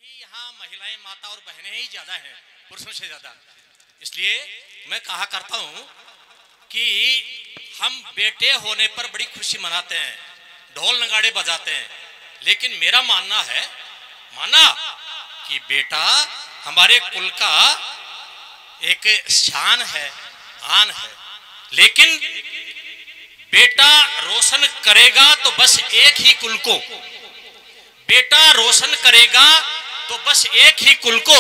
ही यहाँ महिलाएं, माता और बहनें ही ज्यादा हैं पुरुषों से ज्यादा। इसलिए मैं कहा करता हूँ कि हम बेटे होने पर बड़ी खुशी मनाते हैं, ढोल नगाड़े बजाते हैं, लेकिन मेरा मानना कि बेटा हमारे कुल का एक शान है, आन है। लेकिन बेटा रोशन करेगा तो बस एक ही कुल को, बेटा रोशन करेगा तो बस एक ही कुल को,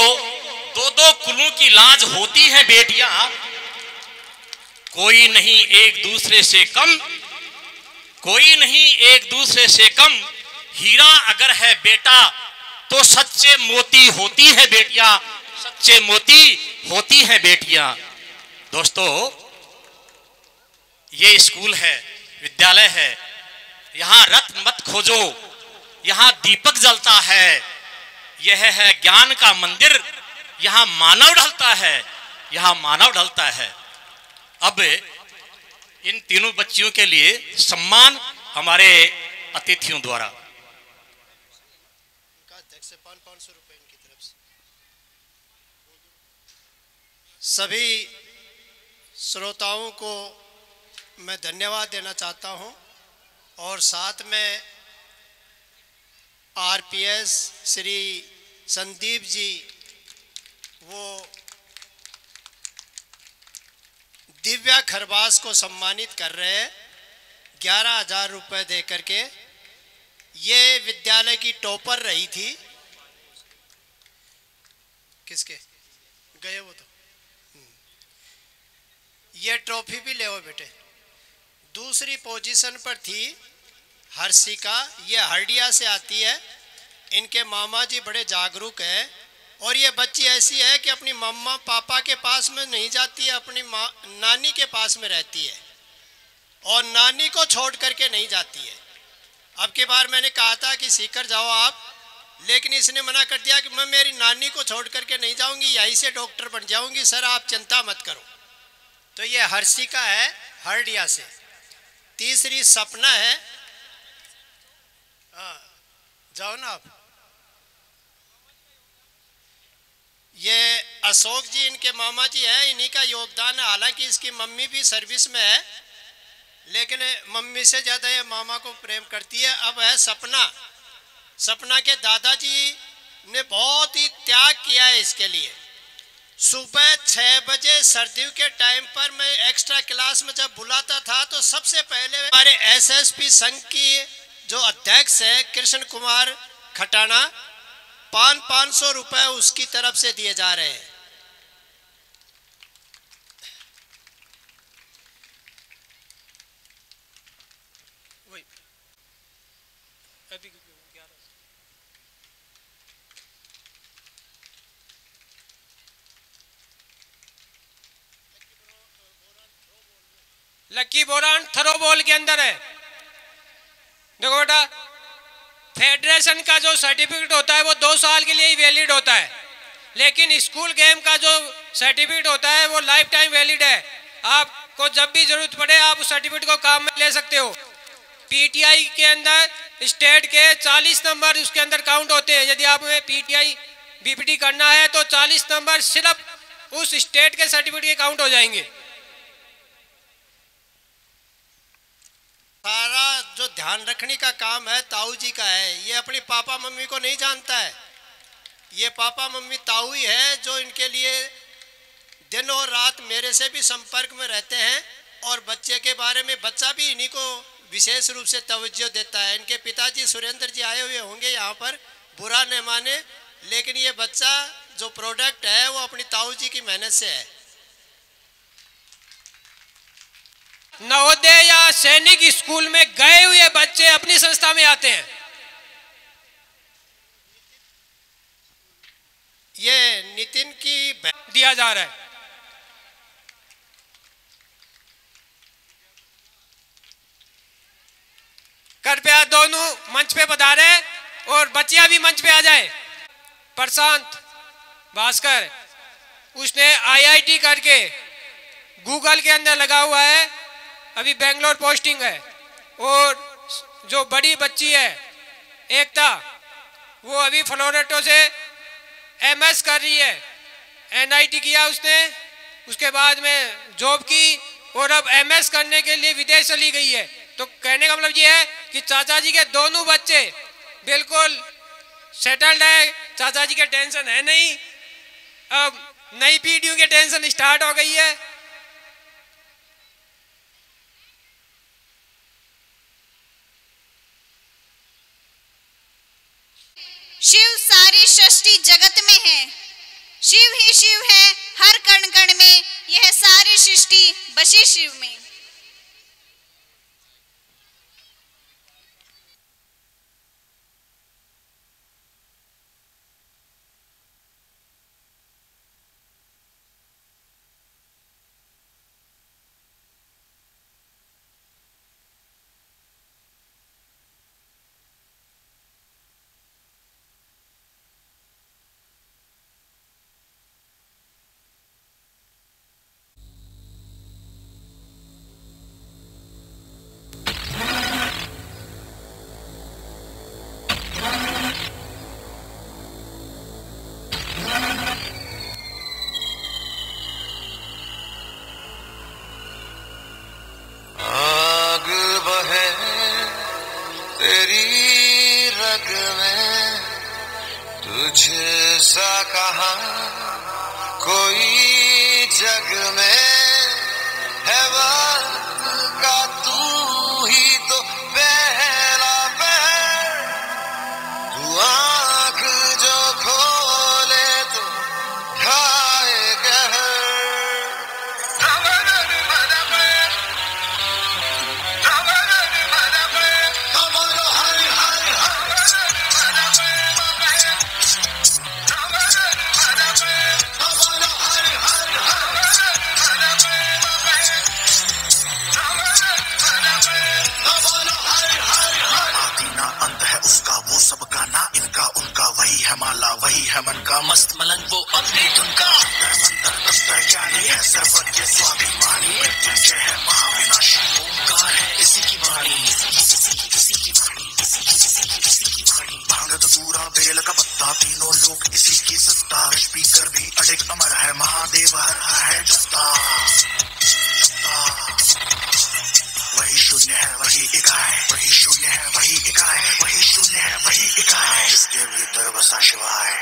दो दो कुलों की लाज होती है बेटियां, कोई नहीं एक दूसरे से कम, कोई नहीं एक दूसरे से कम। हीरा अगर है बेटा तो सच्चे मोती होती है बेटियां, सच्चे मोती होती है बेटियां। दोस्तों, ये स्कूल है, विद्यालय है, यहां रत्न मत खोजो, यहां दीपक जलता है। यह है ज्ञान का मंदिर, यहां मानव ढलता है, यहां मानव ढलता है। अब इन तीनों बच्चियों के लिए सम्मान हमारे अतिथियों द्वारा। सभी श्रोताओं को मैं धन्यवाद देना चाहता हूं और साथ में आरपीएस श्री संदीप जी वो दिव्या खरबास को सम्मानित कर रहे हैं 11,000 रुपये दे करके। ये विद्यालय की टॉपर रही थी। किसके गए वो तो ये ट्रॉफी भी ले बेटे। दूसरी पोजीशन पर थी हर्षिका, ये हरडिया से आती है। इनके मामा जी बड़े जागरूक हैं और ये बच्ची ऐसी है कि अपनी मम्मा पापा के पास में नहीं जाती है, अपनी नानी के पास में रहती है और नानी को छोड़ करके नहीं जाती है। अब की बार मैंने कहा था कि सीकर जाओ आप, लेकिन इसने मना कर दिया कि मैं मेरी नानी को छोड़ करके नहीं जाऊंगी, यहीं से डॉक्टर बन जाऊंगी। सर आप चिंता मत करो। तो ये हर्षिका है हरडिया से। तीसरी सपना है, जाओ ना आप। ये अशोक जी इनके मामा जी हैं, इन्हीं का योगदान है। हालांकि इसकी मम्मी भी सर्विस में है, लेकिन मम्मी से ज़्यादा ये मामा को प्रेम करती है। अब है सपना। सपना के दादाजी ने बहुत ही त्याग किया है इसके लिए। सुबह 6 बजे सर्दियों के टाइम पर मैं एक्स्ट्रा क्लास में जब बुलाता था तो सबसे पहले हमारे एसएसपी संघ की जो अध्यक्ष है कृष्ण कुमार खटाना, 500 रुपए उसकी तरफ से दिए जा रहे हैं। लक्की बोरान थ्रोबॉल के अंदर है। देखो बेटा, फेडरेशन का जो सर्टिफिकेट होता है वो 2 साल के लिए ही वैलिड होता है, लेकिन स्कूल गेम का जो सर्टिफिकेट होता है वो लाइफ टाइम वैलिड है। आपको जब भी जरूरत पड़े आप उस सर्टिफिकेट को काम में ले सकते हो। पीटीआई के अंदर स्टेट के 40 नंबर उसके अंदर काउंट होते हैं। यदि आप में पीटीआई बीपीटी करना है तो 40 नंबर सिर्फ उस स्टेट के सर्टिफिकेट के काउंट हो जाएंगे। सारा जो ध्यान रखने का काम है ताऊ जी का है। ये अपनी पापा मम्मी को नहीं जानता है। ये पापा मम्मी ताऊ ही है जो इनके लिए दिन और रात मेरे से भी संपर्क में रहते हैं और बच्चे के बारे में बच्चा भी इन्हीं को विशेष रूप से तवज्जो देता है। इनके पिताजी सुरेंद्र जी आए हुए होंगे यहाँ पर, बुरा न माने, लेकिन ये बच्चा जो प्रोडक्ट है वो अपनी ताऊ जी की मेहनत से है। नवोदय या सैनिक स्कूल में गए हुए बच्चे अपनी संस्था में आते हैं। ये नितिन की दिया जा रहा है। कृपया दोनों मंच पे पधारे और बच्चियां भी मंच पे आ जाए। प्रशांत भास्कर, उसने आईआईटी करके गूगल के अंदर लगा हुआ है, अभी बेंगलोर पोस्टिंग है। और जो बड़ी बच्ची है एकता, वो अभी फ्लोरेटो से MS कर रही है, NIT किया उसने, उसके बाद में जॉब की और अब MS करने के लिए विदेश चली गई है। तो कहने का मतलब ये है कि चाचा जी के दोनों बच्चे बिल्कुल सेटल्ड है, चाचा जी के टेंशन है नहीं। अब नई पीढ़ियों के टेंशन स्टार्ट हो गई है। शिव सारी सृष्टि जगत में है, शिव ही शिव है हर कण कण में, यह सारी सृष्टि बसी शिव में। तुझसा कहाँ कोई जग में है, वक्त का तू ही तो पहला पहर। तू आँख जो खोले तो ढाए कहर। वही है माला वही है मन का मस्त मलंग वो अमृत उनका ज्ञानी है सर्वज्ञ स्वाभिमानी मृत्युंजय है महाविनाशी ओंकार है इसी की वाणी भांग धतूरा बेल का पत्ता तीनों लोग इसी की सत्ता स्पीकर भी अडिग अमर है महादेव हर है जस्ता। वही शून्य है वही इकाई, वही शून्य है वही इकाई, वही शून्य है वही इकाई, जिसके भीतर बसा शिवाय।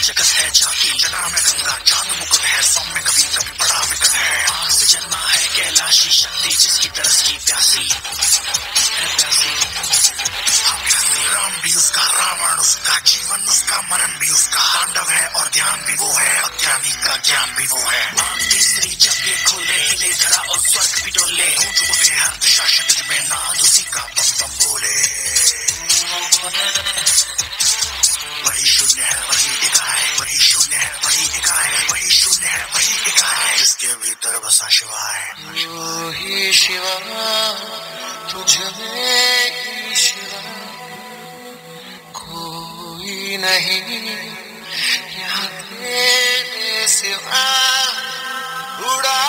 जगत है जाति जना में गंगा चांद मुकुट है सौम्य कभी कभी बड़ा विकट है। आग से जन्मा है कैलाशी शक्ति जिसकी तरस की प्यासी है प्यासी। राम भी उसका रावण उसका जीवन उसका मरण भी उसका तांडव है और ध्यान भी वो है अज्ञानी का ज्ञान भी वो है। तीसरी जब ये खोले हिले धरा और स्वर्ग भी डोले ऊंट उठे हर दिशा शब्द में नाद उसी का बम बम बोले। वही शून्य है वही इकाई, वही शून्य है वही इकाई, वही शून्य है वही इकाई, जिसके भीतर बसा शिवाय। वो ही शिवा तुझ में ही शिवा, कोई नहीं यहाँ तेरे सिवा। उड़ा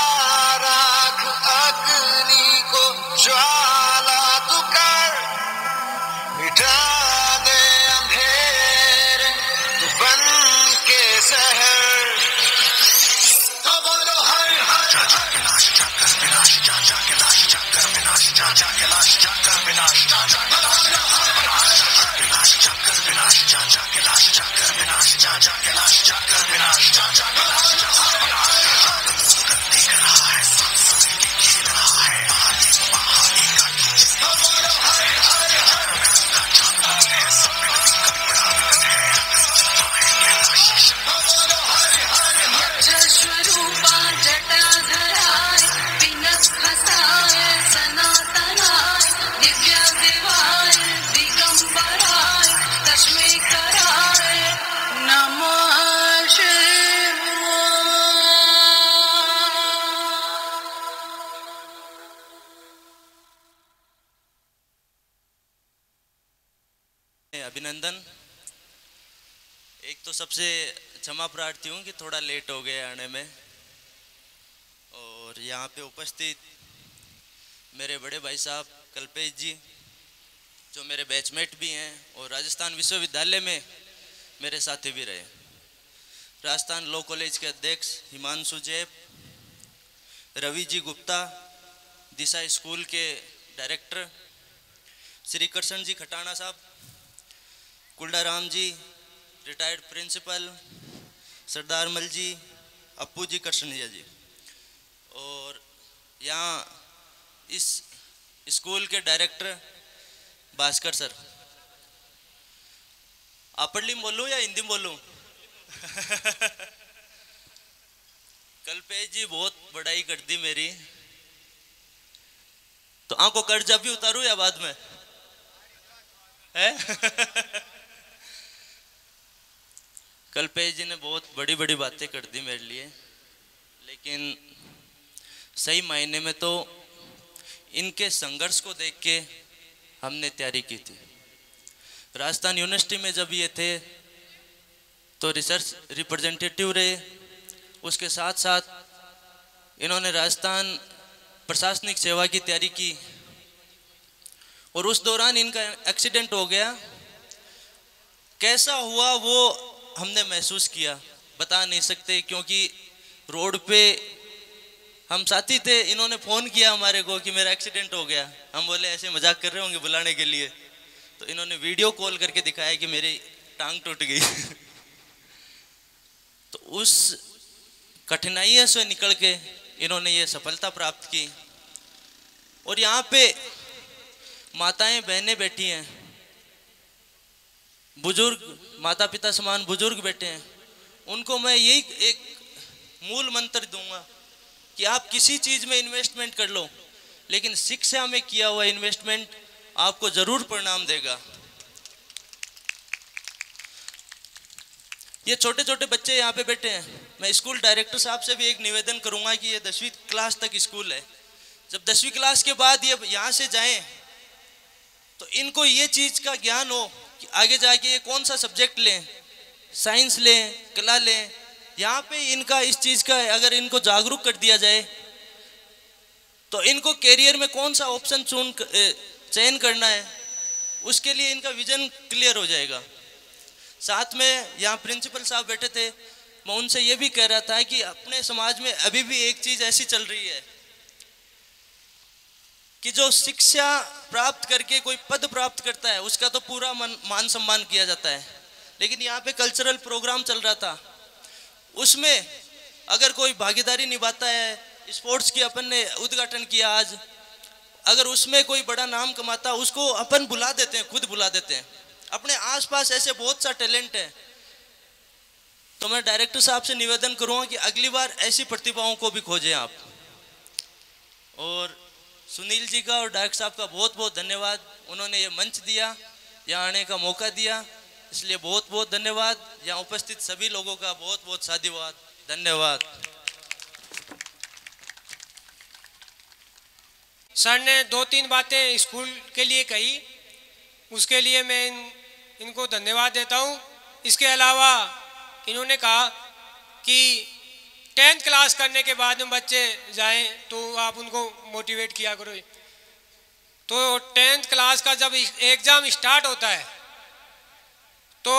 राख अग्नि को ज्वाला तू कर, मिटा दे अंधेरे तू बन कैलाश जाकर विनाश जा जा कैलाश जाकर विनाश जा जा कैलाश जा देख रहा है खेल रहा है महादेव का जिसका चांद है सब में कभी कभी बड़ा विकट है कैलाश स्वरूपा जटाधराय विनखसाय सनातनाय दिव्य देवाय दिगंबराय तस्मै कराय नमः शिवाय। अभिनंदन। एक तो सबसे क्षमा प्रार्थी हूँ कि थोड़ा लेट हो गए आने में, और यहाँ पे उपस्थित मेरे बड़े भाई साहब कल्पेश जी जो मेरे बैचमेट भी हैं और राजस्थान विश्वविद्यालय में मेरे साथी भी रहे, राजस्थान लॉ कॉलेज के अध्यक्ष हिमांशु जैप, रवि जी गुप्ता, दिशा स्कूल के डायरेक्टर श्री कृष्ण जी खटाना साहब, कुलडाराम जी रिटायर्ड प्रिंसिपल, सरदार मल जी, अप्पू जी कृष्णिया जी, और यहाँ इस स्कूल के डायरेक्टर भास्कर सर। आपड़ली में बोलूँ या हिंदी में बोलूँ? कल्पेश जी बहुत बड़ाई कर दी मेरी, तो आंखों कर्जा भी उतारूँ या बाद में है? कल्पेश जी ने बहुत बड़ी बड़ी बातें कर दी मेरे लिए, लेकिन सही मायने में तो इनके संघर्ष को देख के हमने तैयारी की थी। राजस्थान यूनिवर्सिटी में जब ये थे तो रिसर्च रिप्रेजेंटेटिव रहे, उसके साथ साथ इन्होंने राजस्थान प्रशासनिक सेवा की तैयारी की, और उस दौरान इनका एक्सीडेंट हो गया। कैसा हुआ वो हमने महसूस किया, बता नहीं सकते, क्योंकि रोड पे हम साथी थे। इन्होंने फ़ोन किया हमारे को कि मेरा एक्सीडेंट हो गया। हम बोले ऐसे मजाक कर रहे होंगे बुलाने के लिए, तो इन्होंने वीडियो कॉल करके दिखाया कि मेरी टांग टूट गई। तो उस कठिनाइयों से निकल के इन्होंने ये सफलता प्राप्त की। और यहाँ पे माताएं बहनें बैठी हैं, बुजुर्ग माता पिता समान बुजुर्ग बैठे हैं, उनको मैं यही एक मूल मंत्र दूंगा कि आप किसी चीज में इन्वेस्टमेंट कर लो, लेकिन शिक्षा में किया हुआ इन्वेस्टमेंट आपको जरूर परिणाम देगा। ये छोटे छोटे बच्चे यहाँ पे बैठे हैं, मैं स्कूल डायरेक्टर साहब से भी एक निवेदन करूंगा कि ये 10वीं क्लास तक स्कूल है, जब 10वीं क्लास के बाद ये यहाँ से जाएं तो इनको ये चीज का ज्ञान हो कि आगे जाके ये कौन सा सब्जेक्ट लें, साइंस लें, कला लें। यहाँ पे इनका इस चीज का अगर इनको जागरूक कर दिया जाए तो इनको कैरियर में कौन सा ऑप्शन चयन करना है, उसके लिए इनका विजन क्लियर हो जाएगा। साथ में यहाँ प्रिंसिपल साहब बैठे थे, मैं उनसे ये भी कह रहा था कि अपने समाज में अभी भी एक चीज ऐसी चल रही है कि जो शिक्षा प्राप्त करके कोई पद प्राप्त करता है उसका तो पूरा मान सम्मान किया जाता है, लेकिन यहाँ पे कल्चरल प्रोग्राम चल रहा था, उसमें अगर कोई भागीदारी निभाता है, स्पोर्ट्स की अपन ने उद्घाटन किया आज, अगर उसमें कोई बड़ा नाम कमाता उसको अपन बुला देते हैं, खुद बुला देते हैं। अपने आसपास ऐसे बहुत सा टैलेंट है, तो मैं डायरेक्टर साहब से निवेदन करूँगा कि अगली बार ऐसी प्रतिभाओं को भी खोजें आप। और सुनील जी का और डायरेक्टर साहब का बहुत बहुत धन्यवाद, उन्होंने ये मंच दिया, यहाँ आने का मौका दिया, इसलिए बहुत बहुत धन्यवाद। यहाँ उपस्थित सभी लोगों का बहुत बहुत साधुवाद, धन्यवाद। सर ने 2-3 बातें स्कूल के लिए कही, उसके लिए मैं इनको धन्यवाद देता हूँ। इसके अलावा इन्होंने कहा कि 10th क्लास करने के बाद में बच्चे जाएं तो आप उनको मोटिवेट किया करो। तो 10th क्लास का जब एग्ज़ाम स्टार्ट होता है तो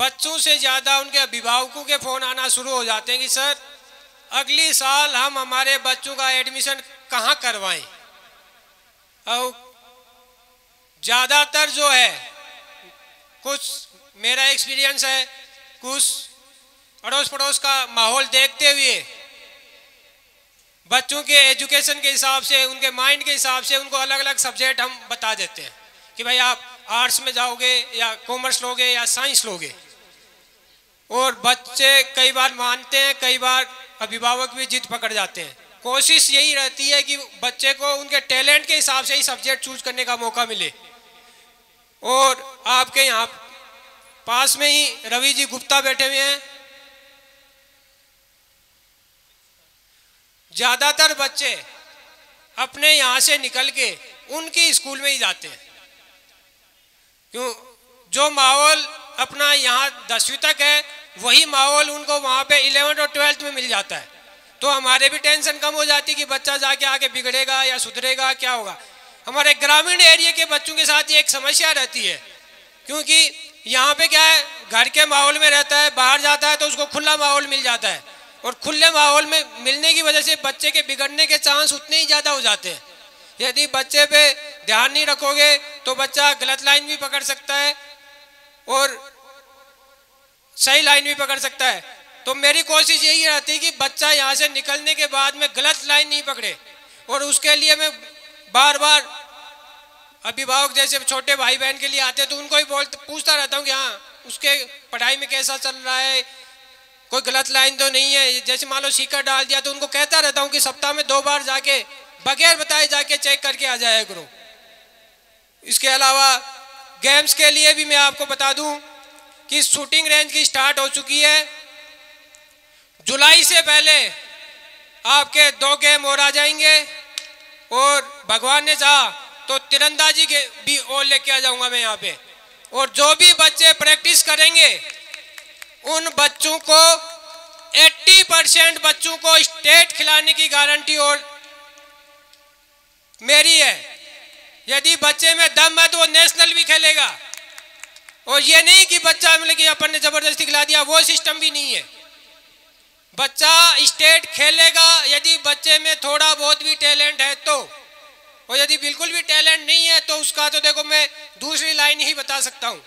बच्चों से ज़्यादा उनके अभिभावकों के फ़ोन आना शुरू हो जाते हैं कि सर अगली साल हम हमारे बच्चों का एडमिशन कहाँ करवाएं। और ज़्यादातर जो है कुछ मेरा एक्सपीरियंस है, कुछ अड़ोस पड़ोस का माहौल देखते हुए बच्चों के एजुकेशन के हिसाब से, उनके माइंड के हिसाब से उनको अलग अलग सब्जेक्ट हम बता देते हैं कि भाई आप आर्ट्स में जाओगे या कॉमर्स लोगे या साइंस लोगे। और बच्चे कई बार मानते हैं, कई बार अभिभावक भी जिद पकड़ जाते हैं। कोशिश यही रहती है कि बच्चे को उनके टैलेंट के हिसाब से ही सब्जेक्ट चूज करने का मौका मिले। और आपके यहाँ पास में ही रवि जी गुप्ता बैठे हुए हैं। ज्यादातर बच्चे अपने यहाँ से निकल के उनके स्कूल में ही जाते हैं, क्यों? जो माहौल अपना यहाँ 10वीं तक है वही माहौल उनको वहाँ पे 11th और 12th में मिल जाता है। तो हमारे भी टेंशन कम हो जाती कि बच्चा जाके आगे बिगड़ेगा या सुधरेगा, क्या होगा। हमारे ग्रामीण एरिया के बच्चों के साथ ये एक समस्या रहती है, क्योंकि यहाँ पे क्या है, घर के माहौल में रहता है, बाहर जाता है तो उसको खुला माहौल मिल जाता है। और खुले माहौल में मिलने की वजह से बच्चे के बिगड़ने के चांस उतने ही ज़्यादा हो जाते हैं। यदि बच्चे पे ध्यान नहीं रखोगे तो बच्चा गलत लाइन भी पकड़ सकता है और सही लाइन भी पकड़ सकता है। तो मेरी कोशिश यही रहती है कि बच्चा यहाँ से निकलने के बाद में गलत लाइन नहीं पकड़े। और उसके लिए मैं बार बार अभिभावक जैसे छोटे भाई बहन के लिए आते हैं तो उनको ही पूछता रहता हूँ कि हाँ उसके पढ़ाई में कैसा चल रहा है, कोई गलत लाइन तो नहीं है। जैसे मान लो सीकर डाल दिया तो उनको कहता रहता हूँ कि सप्ताह में 2 बार जाके बगैर बताए जाके चेक करके आ जाया करो। इसके अलावा गेम्स के लिए भी मैं आपको बता दूं कि शूटिंग रेंज की स्टार्ट हो चुकी है। जुलाई से पहले आपके 2 गेम और आ जाएंगे और भगवान ने चाहा तो तीरंदाजी के भी और लेके आ जाऊंगा मैं यहाँ पे। और जो भी बच्चे प्रैक्टिस करेंगे उन बच्चों को 80% बच्चों को स्टेट खिलाने की गारंटी और मेरी है। यदि बच्चे में दम है तो वो नेशनल भी खेलेगा। और ये नहीं कि बच्चा मतलब कि अपन ने जबरदस्ती खिला दिया, वो सिस्टम भी नहीं है। बच्चा स्टेट खेलेगा यदि बच्चे में थोड़ा बहुत भी टैलेंट है तो। और यदि बिल्कुल भी टैलेंट नहीं है तो उसका तो देखो मैं दूसरी लाइन ही बता सकता हूं।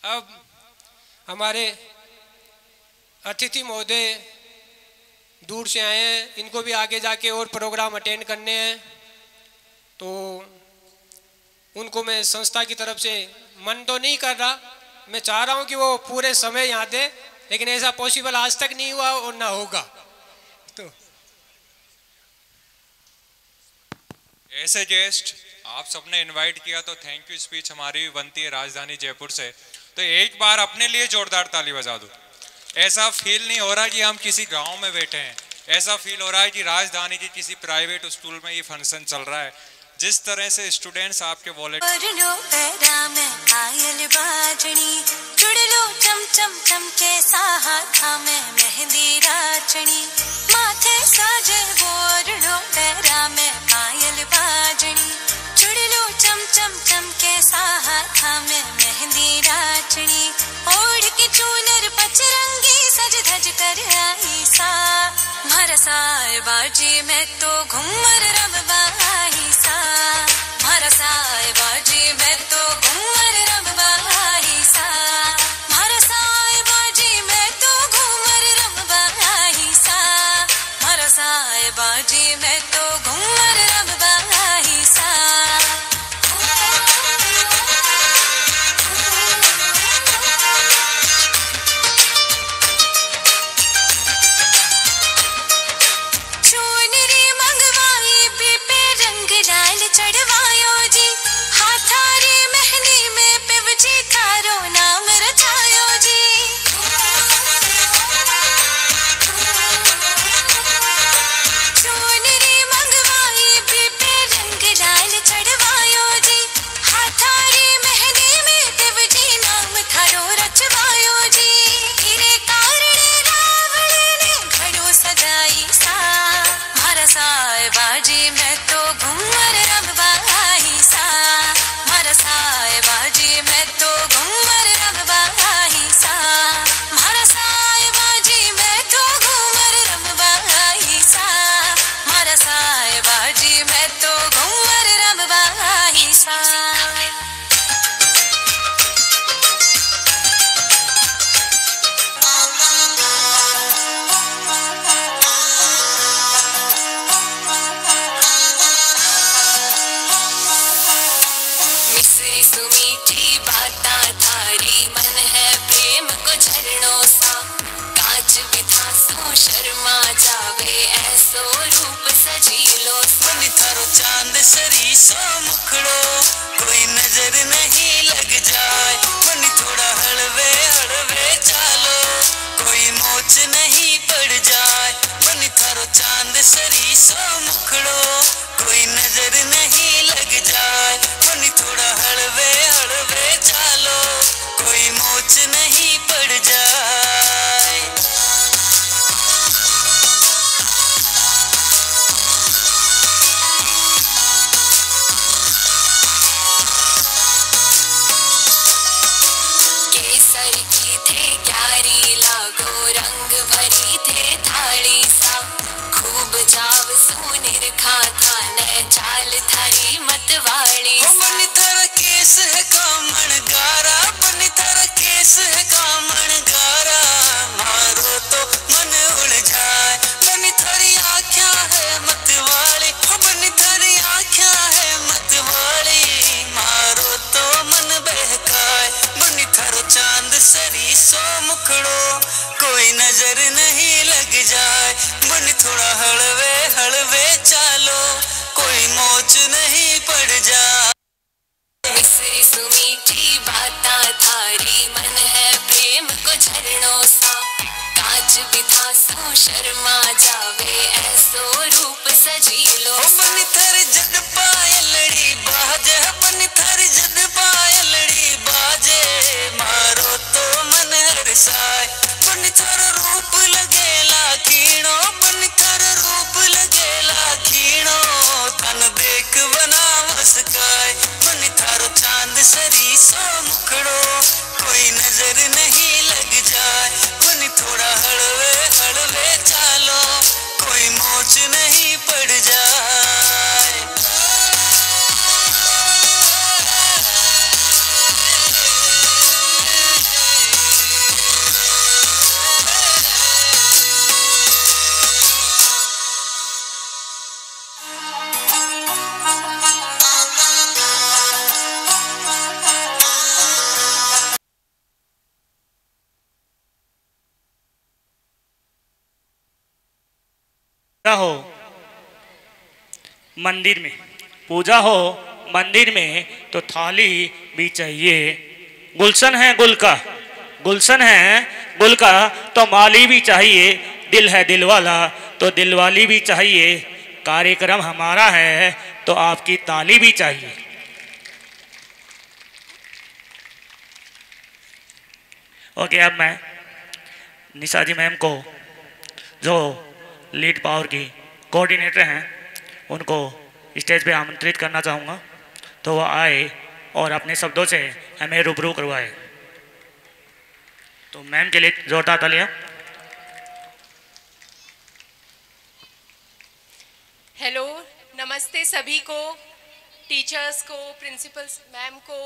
अब हमारे अतिथि महोदय दूर से आए हैं, इनको भी आगे जाके और प्रोग्राम अटेंड करने हैं। तो उनको मैं संस्था की तरफ से मन तो नहीं कर रहा, मैं चाह रहा हूं कि वो पूरे समय यहाँ दे, लेकिन ऐसा पॉसिबल आज तक नहीं हुआ और ना होगा। तो ऐसे गेस्ट आप सबने इनवाइट किया तो थैंक यू। स्पीच हमारी भी बनती है राजधानी जयपुर से, तो एक बार अपने लिए जोरदार ताली बजा दो। ऐसा फील नहीं हो रहा कि हम किसी गांव में बैठे हैं, ऐसा फील हो रहा है कि राजधानी की किसी प्राइवेट स्कूल में ये फंक्शन चल रहा है। जिस तरह से स्टूडेंट्स आपके वॉलेट ओढ़ के चूनर पचरंगी सज धज कर आई सा, मारा साए बाजी में तो घूमर रब आई सा, मारा साए बाजी में तो घूमर रब आई सा, मारा साए बाजी में तो घूमर रब आई सा, मारा साए बाजी में तो घूमर रब आई सा। चढ़वायो जी हाथारी मेहंदी में पिवजी थारो नाम रचायो जी, चुनरी मंगवाई पे रंग डाल चढ़वायो जी हाथारी मेहंदी में पिवजी नाम थारो रचवायो जी। हीरे कारणे रावण ने घड़ो सजाई सा, मारा साए बाजी में तो घूमर रब आई सा, मारा साए बाजी में तो घूमर रब आई सा, मारा साए बाजी में तो ऐसो रूप सजीलो बनी थारो चांद सरी सो मुखड़ो कोई नजर नहीं लग जाए बनी थोड़ा हलवे हलवे चालो कोई मोच नहीं पड़ जाए बनी थारो चांद सरी सो मुखड़ो कोई नजर नहीं लग जाए बनी थोड़ा हलवे हलवे चालो कोई मोच नहीं पड़ जाए केसर की थे क्यारी लागो रंग भरी थे थाली सा खूब जाव सुनिर खाता न चाल थारी मतवाड़ी बनी थारा केस है कामण गारा बनी थारा केस है कामण गारा मारो तो मन उलझाए बनी थारी आँखियाँ है मतवाली बनी थारी आँखियाँ है मतवाली मारो तो मन बहकाए बनी थारो चांद सरी सो मुखड़ो कोई नजर नहीं लग जाए बनी थोड़ा हलवे हलवे चालो कोई मोच नहीं पड़ जाए मिसरी सुमीठी बाता थारी मन है प्रेम को झरणों सा कांच बिथा सो शर्मा जावे ऐसो रूप सजीलो बनी थारी जद पायलड़ी बाजे बनी थारी जद पायलड़ी बाजे मारो तो मन हरसाए बनी थारो रूप लगेला कीणो बनी थारो रूप लगेला कीणो तन देख बना मस्काए बनी थारो चांद सरी सो मुखड़ो कोई नजर नहीं लग जाए बनी थोड़ा हलवे हलवे चालो कोई मोच नहीं पड़ जाए हो मंदिर में पूजा हो मंदिर में तो थाली भी चाहिए गुलशन है गुल का गुलशन है गुल का तो माली भी चाहिए दिल है दिल वाला तो दिल वाली भी चाहिए कार्यक्रम हमारा है तो आपकी ताली भी चाहिए ओके अब मैं निशा जी मैम को जो लीड पावर की कोऑर्डिनेटर हैं उनको स्टेज पे आमंत्रित करना चाहूँगा तो वो आए और अपने शब्दों से हमें रूबरू करवाए तो मैम के लिए जोरदार तालियां। हेलो नमस्ते सभी को टीचर्स को प्रिंसिपल्स मैम को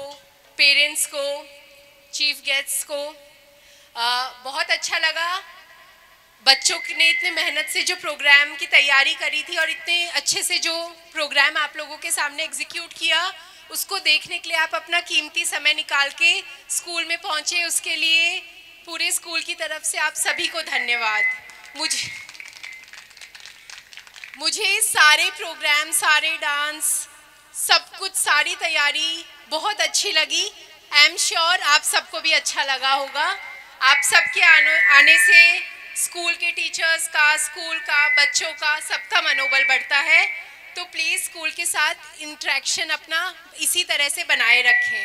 पेरेंट्स को चीफ गेस्ट्स को बहुत अच्छा लगा बच्चों ने इतने मेहनत से जो प्रोग्राम की तैयारी करी थी और इतने अच्छे से जो प्रोग्राम आप लोगों के सामने एग्जीक्यूट किया उसको देखने के लिए आप अपना कीमती समय निकाल के स्कूल में पहुंचे उसके लिए पूरे स्कूल की तरफ से आप सभी को धन्यवाद। मुझे सारे प्रोग्राम सारे डांस सब कुछ सारी तैयारी बहुत अच्छी लगी। आई एम श्योर आप सबको भी अच्छा लगा होगा। आप सबके आने से स्कूल के टीचर्स का स्कूल का बच्चों का सबका मनोबल बढ़ता है तो प्लीज़ स्कूल के साथ इंटरेक्शन अपना इसी तरह से बनाए रखें।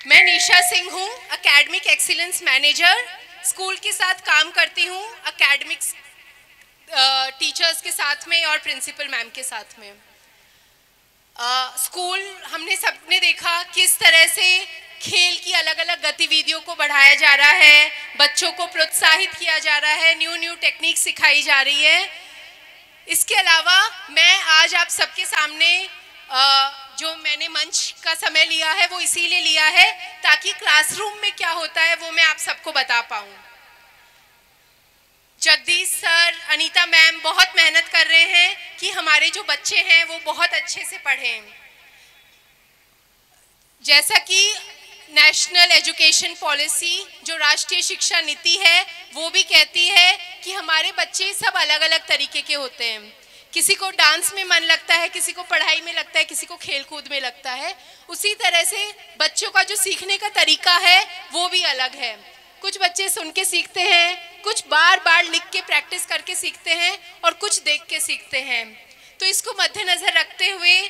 मैं निशा सिंह हूँ एकेडमिक एक्सीलेंस मैनेजर स्कूल के साथ काम करती हूँ एकेडमिक्स टीचर्स के साथ में और प्रिंसिपल मैम के साथ में। स्कूल हमने सबने देखा किस तरह से खेल की अलग अलग गतिविधियों को बढ़ाया जा रहा है बच्चों को प्रोत्साहित किया जा रहा है न्यू टेक्निक सिखाई जा रही है। इसके अलावा मैं आज आप सबके सामने जो मैंने मंच का समय लिया है वो इसीलिए लिया है ताकि क्लासरूम में क्या होता है वो मैं आप सबको बता पाऊँ। जगदीश सर अनीता मैम बहुत मेहनत कर रहे हैं कि हमारे जो बच्चे हैं वो बहुत अच्छे से पढ़ें। जैसा कि नेशनल एजुकेशन पॉलिसी जो राष्ट्रीय शिक्षा नीति है वो भी कहती है कि हमारे बच्चे सब अलग अलग तरीके के होते हैं। किसी को डांस में मन लगता है, किसी को पढ़ाई में लगता है, किसी को खेल कूद में लगता है। उसी तरह से बच्चों का जो सीखने का तरीका है वो भी अलग है। कुछ बच्चे सुन के सीखते हैं, कुछ बार बार लिख के प्रैक्टिस करके सीखते हैं और कुछ देख के सीखते हैं। तो इसको मद्देनजर रखते हुए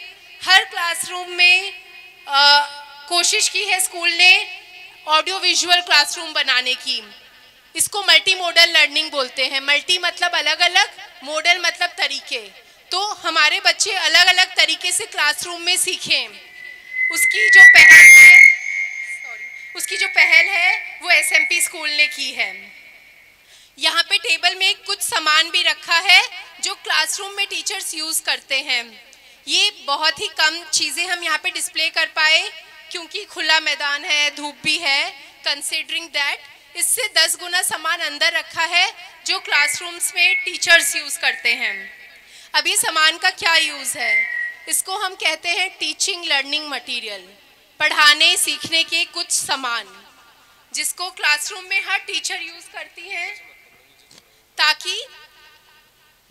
हर क्लासरूम में कोशिश की है स्कूल ने ऑडियो विजुअल क्लासरूम बनाने की। इसको मल्टी मॉडल लर्निंग बोलते हैं। मल्टी मतलब अलग अलग, मॉडल मतलब तरीके। तो हमारे बच्चे अलग अलग तरीके से क्लासरूम में सीखें। उसकी जो पहल है वो SMP स्कूल ने की है। यहाँ पे टेबल में कुछ सामान भी रखा है जो क्लासरूम में टीचर्स यूज़ करते हैं। ये बहुत ही कम चीज़ें हम यहाँ पे डिस्प्ले कर पाए क्योंकि खुला मैदान है, धूप भी है। कंसिडरिंग दैट इससे 10 गुना सामान अंदर रखा है जो क्लासरूम्स में टीचर्स यूज़ करते हैं। अब ये सामान का क्या यूज़ है? इसको हम कहते हैं टीचिंग लर्निंग मटेरियल, पढ़ाने सीखने के कुछ सामान जिसको क्लासरूम में हर टीचर यूज़ करती हैं ताकि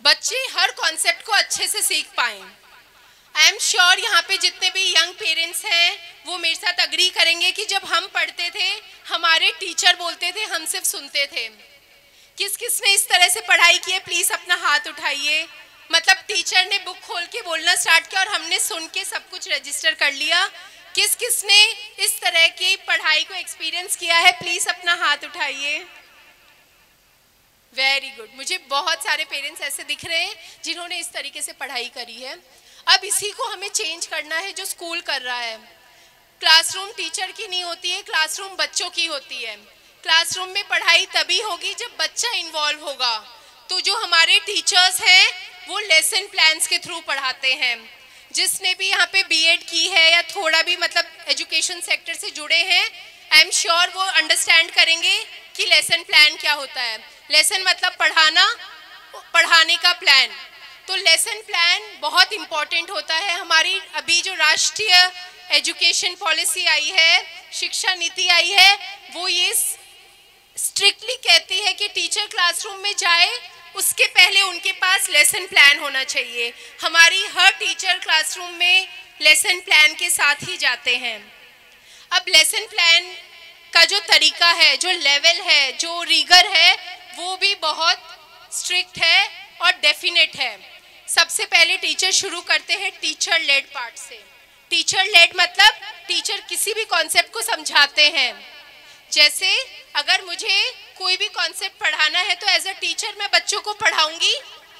बच्चे हर कॉन्सेप्ट को अच्छे से सीख पाएं। आई एम श्योर यहाँ पे जितने भी यंग पेरेंट्स हैं वो मेरे साथ अग्री करेंगे कि जब हम पढ़ते थे हमारे टीचर बोलते थे, हम सिर्फ सुनते थे। किस किस ने इस तरह से पढ़ाई की है? प्लीज़ अपना हाथ उठाइए। मतलब टीचर ने बुक खोल के बोलना स्टार्ट किया और हमने सुन के सब कुछ रजिस्टर कर लिया। किस किस ने इस तरह की पढ़ाई को एक्सपीरियंस किया है? प्लीज़ अपना हाथ उठाइए। Very good. मुझे बहुत सारे पेरेंट्स ऐसे दिख रहे हैं जिन्होंने इस तरीके से पढ़ाई करी है। अब इसी को हमें चेंज करना है जो स्कूल कर रहा है। क्लासरूम टीचर की नहीं होती है, क्लासरूम बच्चों की होती है। क्लासरूम में पढ़ाई तभी होगी जब बच्चा इन्वॉल्व होगा। तो जो हमारे टीचर्स हैं वो लेसन प्लान्स के थ्रू पढ़ाते हैं। जिसने भी यहाँ पे B.Ed की है या थोड़ा भी मतलब एजुकेशन सेक्टर से जुड़े हैं, आई एम श्योर वो अंडरस्टैंड करेंगे कि लेसन प्लान क्या होता है। लेसन मतलब पढ़ाना, पढ़ाने का प्लान। तो लेसन प्लान बहुत इम्पॉर्टेंट होता है। हमारी अभी जो राष्ट्रीय एजुकेशन पॉलिसी आई है, शिक्षा नीति आई है, वो ये स्ट्रिक्टली कहती है कि टीचर क्लासरूम में जाए उसके पहले उनके पास लेसन प्लान होना चाहिए। हमारी हर टीचर क्लासरूम में लेसन प्लान के साथ ही जाते हैं। अब लेसन प्लान का जो तरीका है, जो लेवल है, जो रिगर है, वो भी बहुत स्ट्रिक्ट है और डेफिनेट है। सबसे पहले टीचर शुरू करते हैं टीचर लेड पार्ट से। टीचर लेड मतलब टीचर किसी भी कॉन्सेप्ट को समझाते हैं। जैसे अगर मुझे कोई भी कॉन्सेप्ट पढ़ाना है तो एज अ टीचर मैं बच्चों को पढ़ाऊंगी,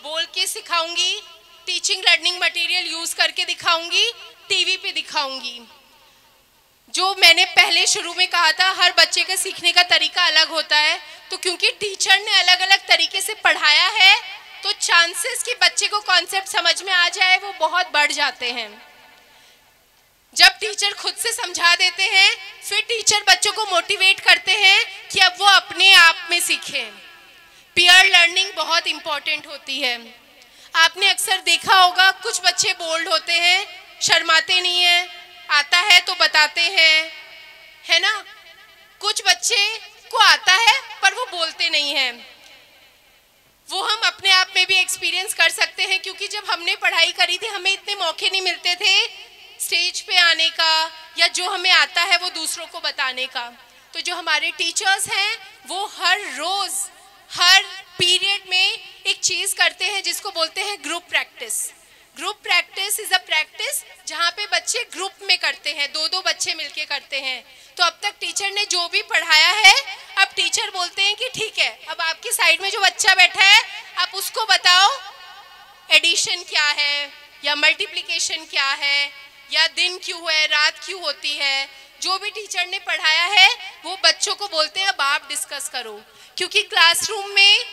बोल के सिखाऊंगी, टीचिंग लर्निंग मटेरियल यूज़ करके दिखाऊंगी, टीवी पे दिखाऊंगी। जो मैंने पहले शुरू में कहा था, हर बच्चे का सीखने का तरीका अलग होता है। तो क्योंकि टीचर ने अलग अलग तरीके से पढ़ाया है तो चांसेस कि बच्चे को कॉन्सेप्ट समझ में आ जाए वो बहुत बढ़ जाते हैं। जब टीचर खुद से समझा देते हैं फिर टीचर बच्चों को मोटिवेट करते हैं कि अब वो अपने आप में सीखें। पीयर लर्निंग बहुत इंपॉर्टेंट होती है। आपने अक्सर देखा होगा कुछ बच्चे बोल्ड होते हैं, शर्माते नहीं हैं, आता है तो बताते हैं, है ना। कुछ बच्चे को आता है पर वो बोलते नहीं हैं। वो हम अपने आप में भी एक्सपीरियंस कर सकते हैं क्योंकि जब हमने पढ़ाई करी थी हमें इतने मौके नहीं मिलते थे स्टेज पे आने का या जो हमें आता है वो दूसरों को बताने का। तो जो हमारे टीचर्स हैं वो हर रोज़ हर पीरियड में एक चीज़ करते हैं जिसको बोलते हैं group practice. Group practice is a practice जहाँ पे बच्चे ग्रुप में करते हैं, 2-2 बच्चे मिलके करते हैं। तो अब तक टीचर ने जो भी पढ़ाया है अब टीचर बोलते हैं कि ठीक है, अब आपकी साइड में जो बच्चा बैठा है आप उसको बताओ एडिशन क्या है या मल्टीप्लिकेशन क्या है या दिन क्यों है, रात क्यों होती है। जो भी टीचर ने पढ़ाया है वो बच्चों को बोलते हैं अब आप डिस्कस करो। क्योंकि क्लासरूम में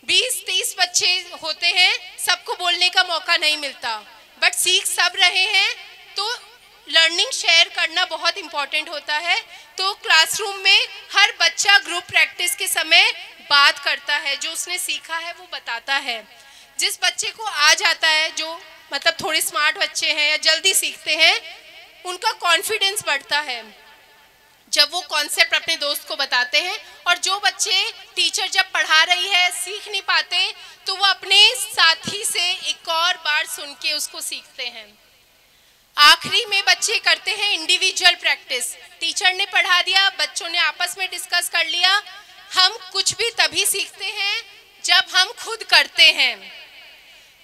20-30 बच्चे होते हैं, सबको बोलने का मौका नहीं मिलता, बट सीख सब रहे हैं तो लर्निंग शेयर करना बहुत इम्पॉर्टेंट होता है। तो क्लासरूम में हर बच्चा ग्रुप प्रैक्टिस के समय बात करता है, जो उसने सीखा है वो बताता है। जिस बच्चे को आ जाता है, जो मतलब थोड़े स्मार्ट बच्चे हैं या जल्दी सीखते हैं, उनका कॉन्फिडेंस बढ़ता है। जब वो कॉन्सेप्ट अपने दोस्त को बताते हैं। और जो बच्चे टीचर जब पढ़ा रही है सीख नहीं पाते तो वो अपने साथी से एक और बार सुन के उसको सीखते हैं। आखिरी में बच्चे करते हैं इंडिविजुअल प्रैक्टिस। टीचर ने पढ़ा दिया, बच्चों ने आपस में डिस्कस कर लिया। हम कुछ भी तभी सीखते हैं जब हम खुद करते हैं।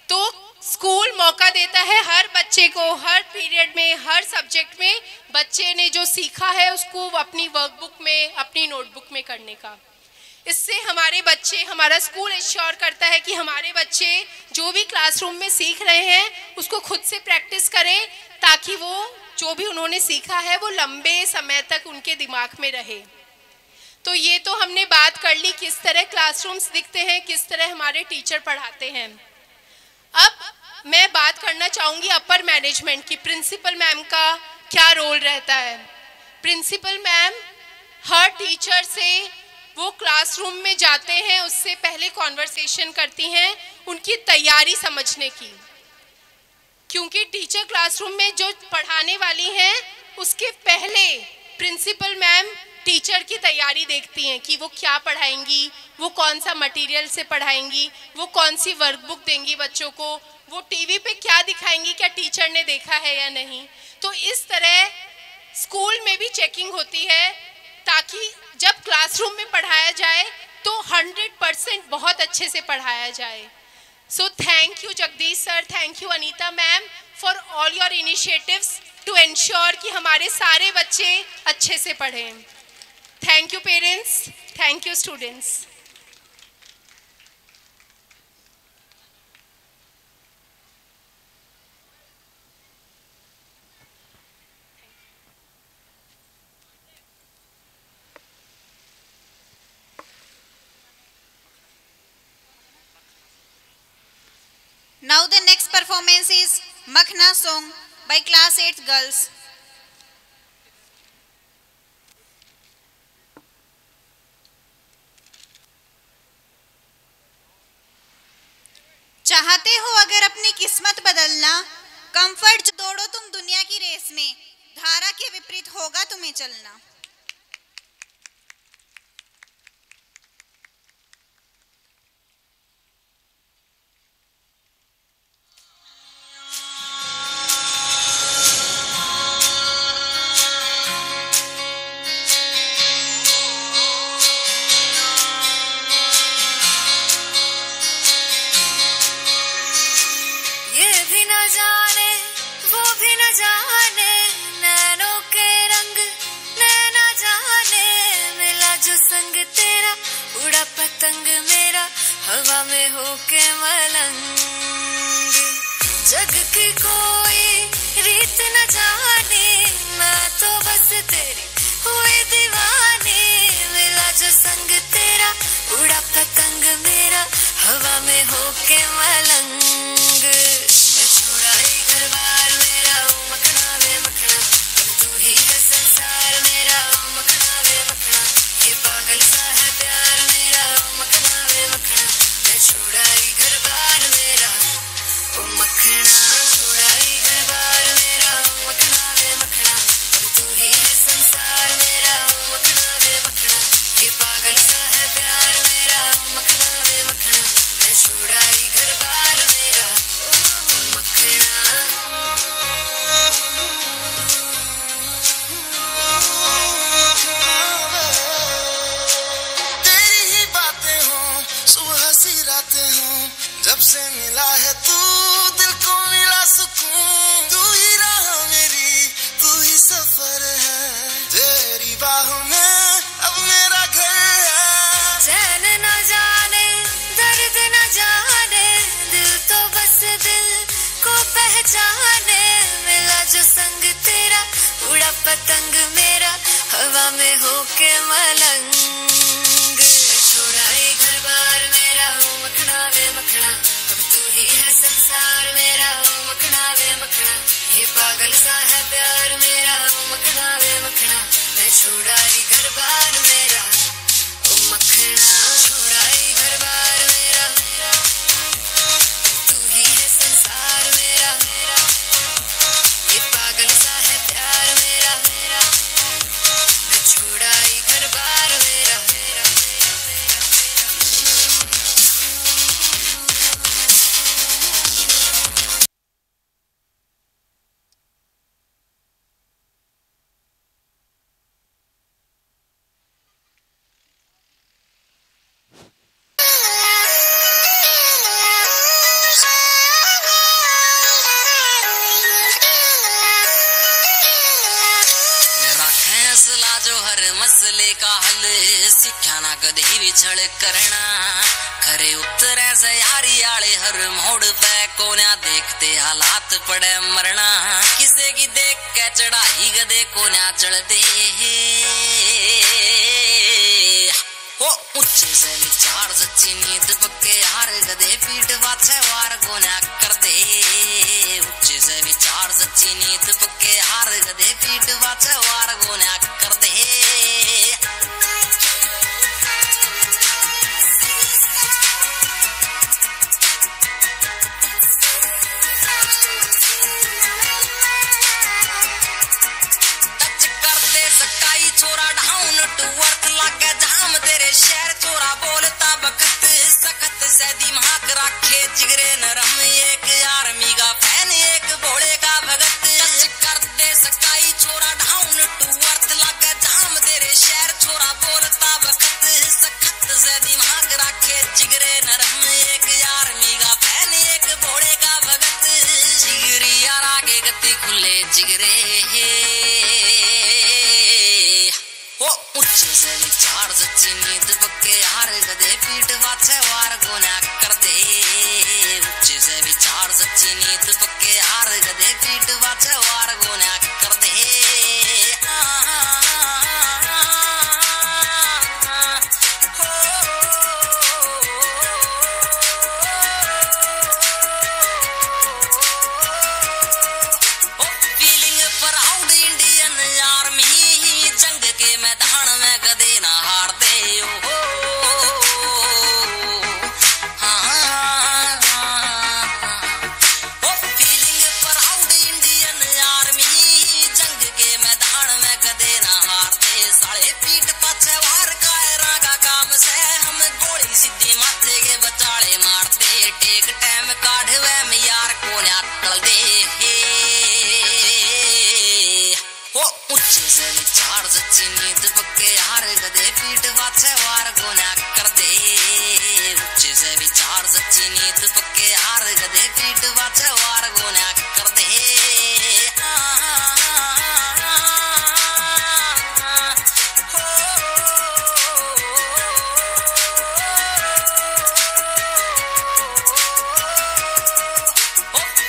तो स्कूल मौका देता है हर बच्चे को, हर पीरियड में, हर सब्जेक्ट में बच्चे ने जो सीखा है उसको अपनी वर्कबुक में, अपनी नोटबुक में करने का। इससे हमारे बच्चे, हमारा स्कूल इंश्योर करता है कि हमारे बच्चे जो भी क्लासरूम में सीख रहे हैं उसको खुद से प्रैक्टिस करें, ताकि वो जो भी उन्होंने सीखा है वो लंबे समय तक उनके दिमाग में रहे। तो ये तो हमने बात कर ली किस तरह क्लासरूम्स दिखते हैं, किस तरह हमारे टीचर पढ़ाते हैं। अब मैं बात करना चाहूँगी अपर मैनेजमेंट की। प्रिंसिपल मैम का क्या रोल रहता है। प्रिंसिपल मैम हर टीचर से वो क्लासरूम में जाते हैं उससे पहले कॉन्वर्सेशन करती हैं उनकी तैयारी समझने की, क्योंकि टीचर क्लासरूम में जो पढ़ाने वाली हैं उसके पहले प्रिंसिपल मैम टीचर की तैयारी देखती हैं कि वो क्या पढ़ाएंगी, वो कौन सा मटेरियल से पढ़ाएंगी, वो कौन सी वर्कबुक देंगी बच्चों को, वो टीवी पे क्या दिखाएंगी, क्या टीचर ने देखा है या नहीं। तो इस तरह स्कूल में भी चेकिंग होती है ताकि जब क्लासरूम में पढ़ाया जाए तो 100% बहुत अच्छे से पढ़ाया जाए। So thank you Jagdish sir, thank you Anita ma'am for all your initiatives to ensure कि हमारे सारे बच्चे अच्छे से पढ़ें। Thank you parents, thank you students. Now the next performance is Makhna song by class 8 girls. चाहते हो अगर अपनी किस्मत बदलना, कंफर्ट दौड़ो तुम दुनिया की रेस में, धारा के विपरीत होगा तुम्हें चलना। पतंग मेरा हवा में होके मलंग, जग की कोई रीत न जाने, मैं तो बस तेरी हुई दीवानी। मिला जो संग तेरा उड़ा पतंग मेरा हवा में होके मलंग। मैं छुड़ाई घर बार मेरा ओ मखना वे मखना, तू ही है संसार मेरा ओ मखना वे मखना। ये पागल सा है प्यार मेरा ओ मखना वे मखना। मैं छुड़ाई घर बार मेरा ओ मखना, छुड़ाई घर बार मेरा ओ मखना वे मखना, तू ही है संसार मेरा ओ मखना वे मखना। ये पागल सा है प्यार मेरा ओ मखना वे मखना। मैं छुड़ाई घर बार मेरा ओ मखना। जब से मिला है तू दिल को मिला सुकून, तू ही राह मेरी तू ही सफर है, तेरी बाहों में अब मेरा घर है। चैन न जाने दर्द न जाने, दिल तो बस दिल को पहचाने। मिला जो संग तेरा उड़ा पतंग मेरा हवा में होके मलंग। छुड़ाई घर बार मेरा ओ मखना वे मखना, अब तू ही है संसार मेरा ओ मखना वे मखना। ये पागल सा है प्यार मेरा ओ मखना वे मखना। मैं छुड़ाई घर बार मेरा ओ मखना, छुड़ाई घर बार मेरा, तू ही है संसार मेरा। ये पागल सा है प्यार मेरा, मैं जो हर मसले का हल सिक्ख्या ना कदे विछड़ करना खरे उतरे से यारी आले हर मोड़ पे कोन्या देखते हालात पड़े मरना किसे की देख के चढ़ाई गदे कोन्या चढ़ दे हो ऊंचे से विचार सच्ची नींद पक्के हार गदे पीठ पाछे वार कोन्या कर दे ऊंचे से विचार सच्ची नींद पक्के हार गदे पीठ पाछे वार कोन्या कर दे छोरा डाउन टू अर्थ लागे जाम तेरे शहर चोरा बोलता बखत सखत से दिमाग रखे जिगरे नरम एक आर्मी का फैन एक भोले का भगत कर दे सकाई छोरा डाउन टू अर्थ लागे जाम तेरे शहर चोरा बोलता बखत सखत से दिमाग रखे जिगरे नरम एक आर्मी का फैन एक भोले का भगत जिगरी यार आगे गति खुले जिगरे ऊंचे से विचार सच्ची नींद पक्के हार गदे पीठ पाछे वार कोन्या कर दे ऊंचे से विचार सच्ची नींद पक्के हार गदे पीठ पाछे वार कोन्या कर दे फीलिंग प्राउड इंडियन आर्मी जंग के मैदान में कदे ना हार दे फीलिंग प्राउड इंडियन आर्मी जंग के मैदान में कदे ना हार दे साले पीठ पाछे वार कायरा का काम से हम गोली सीधी माथे के बचाले मार दे टेक टाइम काढ़वे में यार कोन्या तल दे ऊंचे से विचार सच्ची नींद पक्के हार गदे पीठ पाछे वार कोन्या कर दे ऊंचे से विचार सच्ची नींद पक्के हार गदे पीठ पाछे वार कोन्या कर दे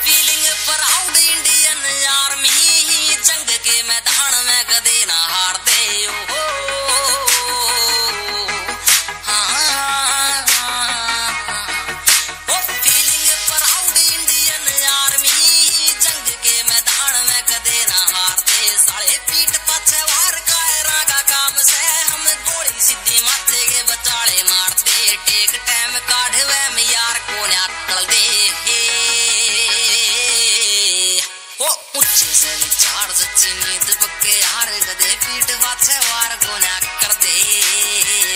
फीलिंग प्राउड इंडियन आर्मी जंग के मैदान में कदे ना हार दे फीलिंग प्राउड इंडियन आर्मी जंग के मैदान में कदे ना हार दे साले पीठ पाछे वार कायरा का काम से हम गोली सीधी माथे के बचाले मार दे टेक टाइम काढ़वे में यार कोन्या तल दे ऊंचे से विचार सच्ची नींद पक्के हार गदे पीठ पाछे वार कोन्या कर दे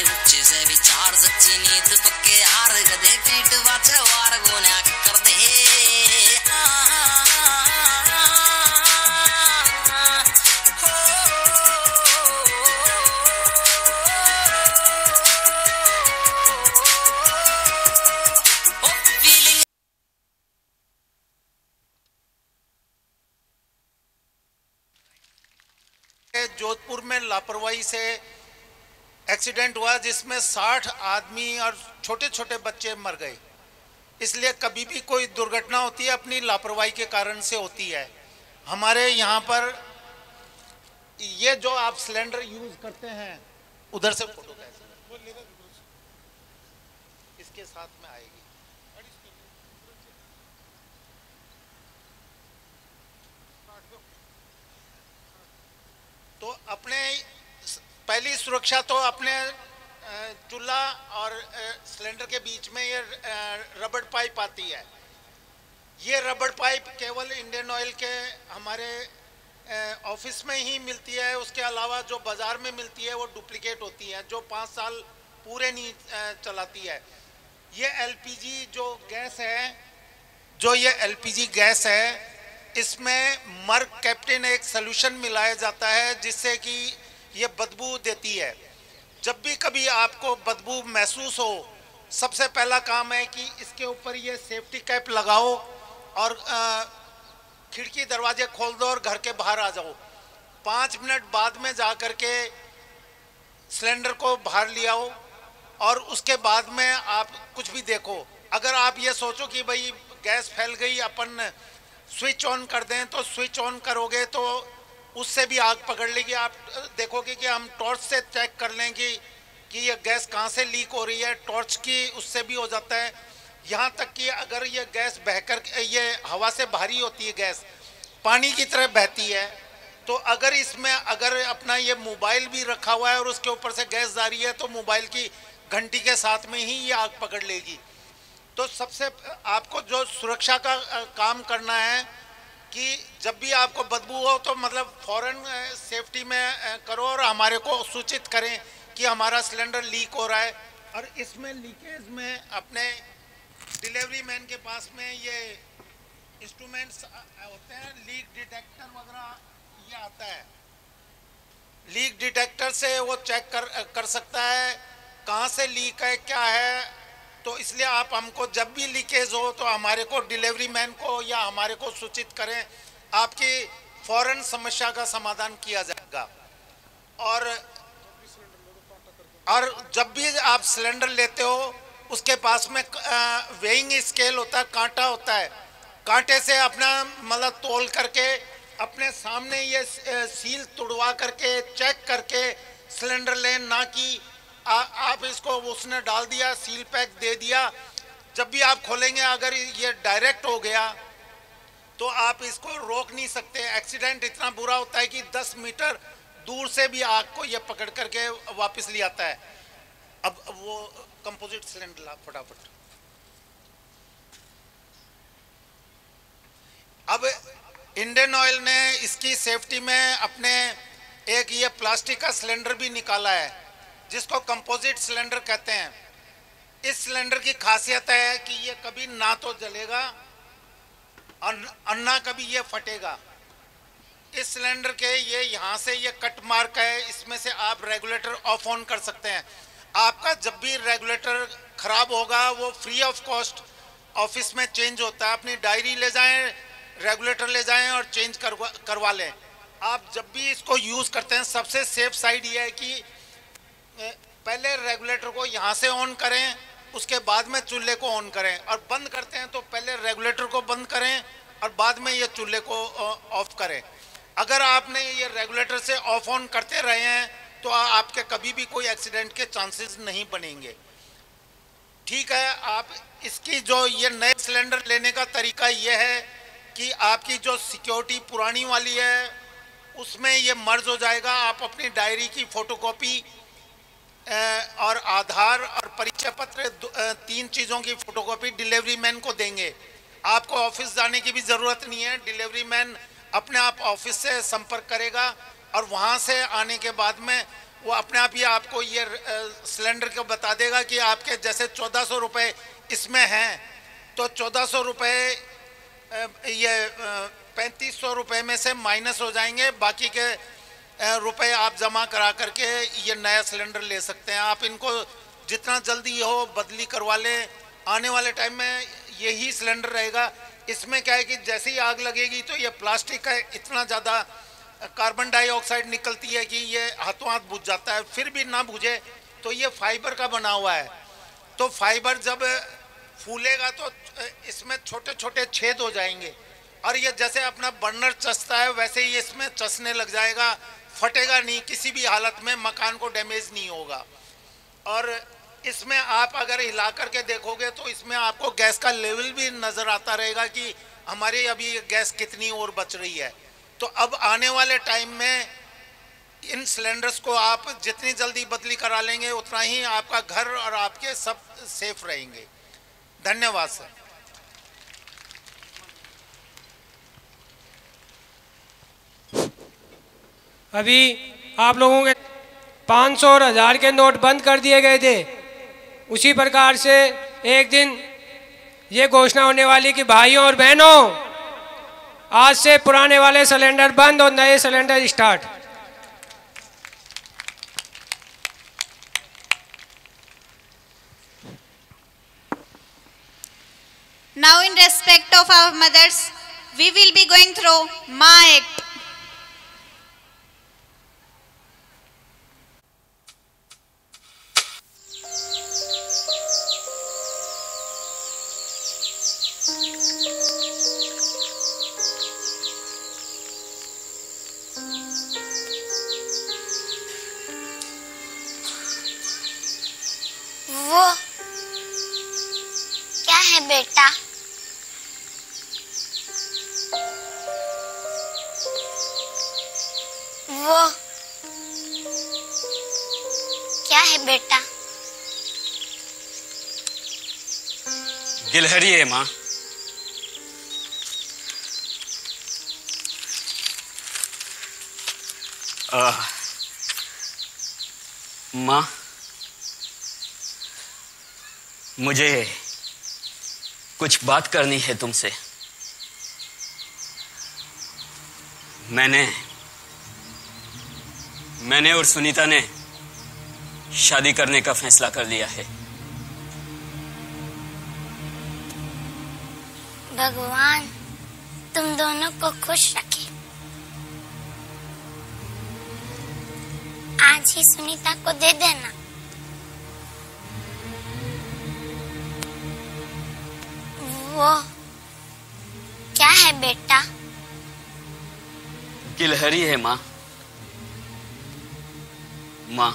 ऊंचे से विचार सच्ची नींद पक्के हार गदे पीठ पाछे वार कोन्या कर दे फीलिंग जोधपुर में लापरवाही से एक्सीडेंट हुआ जिसमें 60 आदमी और छोटे छोटे बच्चे मर गए। इसलिए कभी भी कोई दुर्घटना होती है अपनी लापरवाही के कारण से होती है। हमारे यहाँ पर ये जो आप सिलेंडर यूज करते हैं उधर से फोटो कैसे इसके साथ में आएगी। तो अपने पहली सुरक्षा तो अपने चूल्हा और सिलेंडर के बीच में ये रबड़ पाइप आती है। ये रबड़ पाइप केवल इंडियन ऑयल के हमारे ऑफिस में ही मिलती है। उसके अलावा जो बाज़ार में मिलती है वो डुप्लीकेट होती है, जो 5 साल पूरे नहीं चलाती है। ये एलपीजी जो गैस है, जो ये एलपीजी गैस है, इसमें मर्क कैप्टन एक सॉल्यूशन मिलाया जाता है जिससे कि ये बदबू देती है। जब भी कभी आपको बदबू महसूस हो, सबसे पहला काम है कि इसके ऊपर ये सेफ्टी कैप लगाओ और खिड़की दरवाजे खोल दो और घर के बाहर आ जाओ। 5 मिनट बाद में जा कर के सिलेंडर को बाहर ले आओ और उसके बाद में आप कुछ भी देखो। अगर आप ये सोचो कि भाई गैस फैल गई, अपन स्विच ऑन कर दें, तो स्विच ऑन करोगे तो उससे भी आग पकड़ लेगी। आप देखोगे कि हम टॉर्च से चेक कर लें कि ये गैस कहाँ से लीक हो रही है, टॉर्च की उससे भी हो जाता है। यहाँ तक कि अगर ये गैस बहकर, ये हवा से भारी होती है गैस, पानी की तरह बहती है, तो अगर इसमें अगर अपना ये मोबाइल भी रखा हुआ है और उसके ऊपर से गैस जा रही है, तो मोबाइल की घंटी के साथ में ही ये आग पकड़ लेगी। तो सबसे आपको जो सुरक्षा का काम करना है कि जब भी आपको बदबू हो तो मतलब फौरन सेफ्टी में करो और हमारे को सूचित करें कि हमारा सिलेंडर लीक हो रहा है। और इसमें लीकेज में अपने डिलीवरी मैन के पास में ये इंस्ट्रूमेंट्स होते हैं, लीक डिटेक्टर वगैरह ये आता है। लीक डिटेक्टर से वो चेक कर सकता है कहाँ से लीक है, क्या है। तो इसलिए आप हमको जब भी लीकेज हो तो हमारे को डिलीवरी मैन को या हमारे को सूचित करें, आपकी फौरन समस्या का समाधान किया जाएगा। और जब भी आप सिलेंडर लेते हो उसके पास में वेइंग स्केल होता है, कांटा होता है, कांटे से अपना मतलब तोल करके अपने सामने ये सील तुड़वा करके चेक करके सिलेंडर लें, ना कि आप इसको उसने डाल दिया, सील पैक दे दिया, जब भी आप खोलेंगे अगर ये डायरेक्ट हो गया तो आप इसको रोक नहीं सकते। एक्सीडेंट इतना बुरा होता है कि 10 मीटर दूर से भी आग को ये पकड़ करके वापस ले आता है। अब वो कंपोजिट सिलेंडर ला फटाफट। अब इंडियन ऑयल ने इसकी सेफ्टी में अपने एक ये प्लास्टिक का सिलेंडर भी निकाला है जिसको कंपोजिट सिलेंडर कहते हैं। इस सिलेंडर की खासियत है कि ये कभी ना तो जलेगा और ना कभी ये फटेगा। इस सिलेंडर के ये यहाँ से ये कट मार्क है, इसमें से आप रेगुलेटर ऑफ ऑन कर सकते हैं। आपका जब भी रेगुलेटर खराब होगा वो फ्री ऑफ कॉस्ट ऑफिस में चेंज होता है। अपनी डायरी ले जाएं, रेगुलेटर ले जाएं और चेंज करवा लें। आप जब भी इसको यूज़ करते हैं सबसे सेफ साइड ये है कि पहले रेगुलेटर को यहाँ से ऑन करें, उसके बाद में चूल्हे को ऑन करें, और बंद करते हैं तो पहले रेगुलेटर को बंद करें और बाद में ये चूल्हे को ऑफ करें। अगर आपने ये रेगुलेटर से ऑफ ऑन करते रहे हैं तो आपके कभी भी कोई एक्सीडेंट के चांसेस नहीं बनेंगे। ठीक है, आप इसकी जो ये नए सिलेंडर लेने का तरीका ये है कि आपकी जो सिक्योरिटी पुरानी वाली है उसमें ये मर्ज हो जाएगा। आप अपनी डायरी की फोटोकॉपी और आधार और परिचय पत्र, 3 चीज़ों की फोटोकॉपी डिलीवरी मैन को देंगे। आपको ऑफिस जाने की भी ज़रूरत नहीं है, डिलीवरी मैन अपने आप ऑफिस से संपर्क करेगा और वहाँ से आने के बाद में वो अपने आप ही आपको ये सिलेंडर को बता देगा कि आपके जैसे 1400 रुपये इसमें हैं तो 1400 रुपये ये 3500 रुपये में से माइनस हो जाएंगे, बाकी के रुपए आप जमा करा करके ये नया सिलेंडर ले सकते हैं। आप इनको जितना जल्दी हो बदली करवा लें। आने वाले टाइम में यही सिलेंडर रहेगा। इसमें क्या है कि जैसे ही आग लगेगी तो ये प्लास्टिक का इतना ज़्यादा कार्बन डाइऑक्साइड निकलती है कि ये हाथों हाथ बुझ जाता है। फिर भी ना बुझे तो ये फाइबर का बना हुआ है, तो फाइबर जब फूलेगा तो इसमें छोटे छोटे छेद हो जाएंगे और ये जैसे अपना बर्नर चसता है वैसे ही इसमें चसने लग जाएगा। फटेगा नहीं, किसी भी हालत में मकान को डैमेज नहीं होगा। और इसमें आप अगर हिला करके देखोगे तो इसमें आपको गैस का लेवल भी नज़र आता रहेगा कि हमारी अभी गैस कितनी और बच रही है। तो अब आने वाले टाइम में इन सिलेंडर्स को आप जितनी जल्दी बदली करा लेंगे उतना ही आपका घर और आपके सब सेफ रहेंगे। धन्यवाद सर। अभी आप लोगों के 500 और 1000 के नोट बंद कर दिए गए थे, उसी प्रकार से एक दिन ये घोषणा होने वाली कि भाइयों और बहनों आज से पुराने वाले सिलेंडर बंद और नए cylinder start. Now in respect of our mothers, we will be going through Ma Act. बेटा? वो क्या है बेटा? गिलहरी है माँ। माँ, मुझे कुछ बात करनी है तुमसे। मैंने और सुनीता ने शादी करने का फैसला कर लिया है। भगवान तुम दोनों को खुश रखे। आज ही सुनीता को दे देना। वो क्या है बेटा? गिलहरी है माँ। माँ,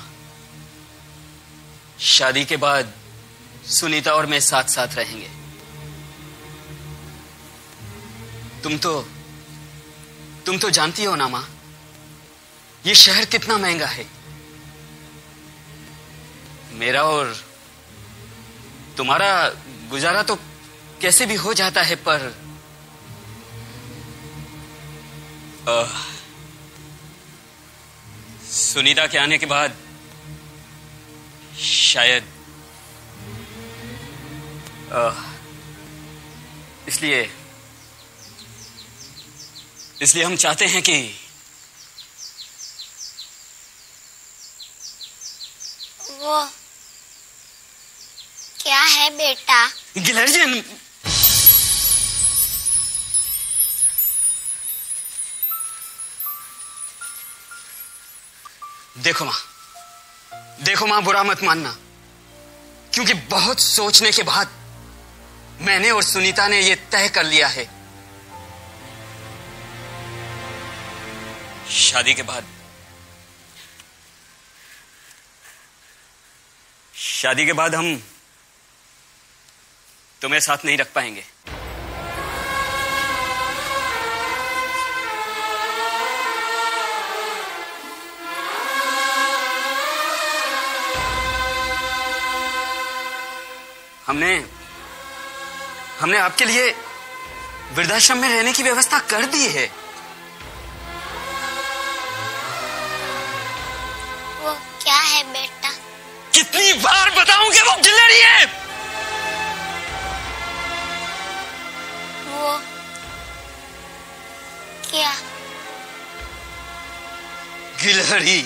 शादी के बाद सुनीता और मैं साथ साथ रहेंगे। तुम तो जानती हो ना माँ, ये शहर कितना महंगा है। मेरा और तुम्हारा गुजारा तो कैसे भी हो जाता है, पर सुनीता के आने के बाद शायद इसलिए हम चाहते हैं कि वो क्या है बेटा? गिलहरी। देखो मां, बुरा मत मानना, क्योंकि बहुत सोचने के बाद मैंने और सुनीता ने यह तय कर लिया है, शादी के बाद हम तुम्हें साथ नहीं रख पाएंगे। हमने आपके लिए वृद्धाश्रम में रहने की व्यवस्था कर दी है। वो क्या है बेटा? कितनी बार बताऊंगी, वो गिलहरी है। वो क्या? गिलहरी।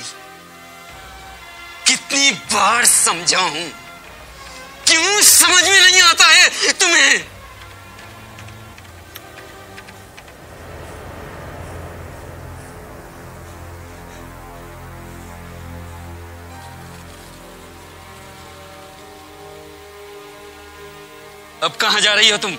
कितनी बार समझाऊं, क्यों समझ में नहीं आता है तुम्हें? अब कहां जा रही हो तुम?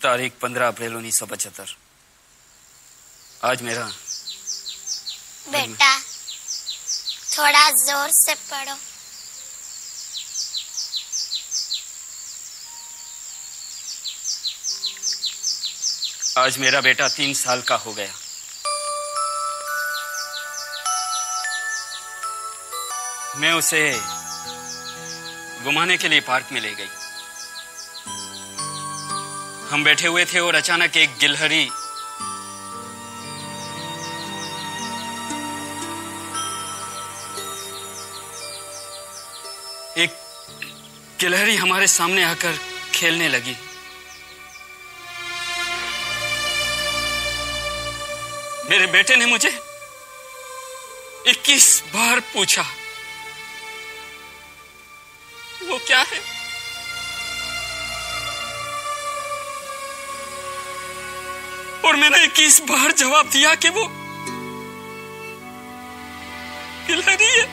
तारीख 15 अप्रैल 1975। आज मेरा बेटा थोड़ा जोर से पढ़ो। आज मेरा बेटा 3 साल का हो गया। मैं उसे घुमाने के लिए पार्क में ले गई। हम बैठे हुए थे और अचानक एक गिलहरी हमारे सामने आकर खेलने लगी। मेरे बेटे ने मुझे 21 बार पूछा, वो क्या है? और मैंने 21 बार जवाब दिया कि खिला रही है।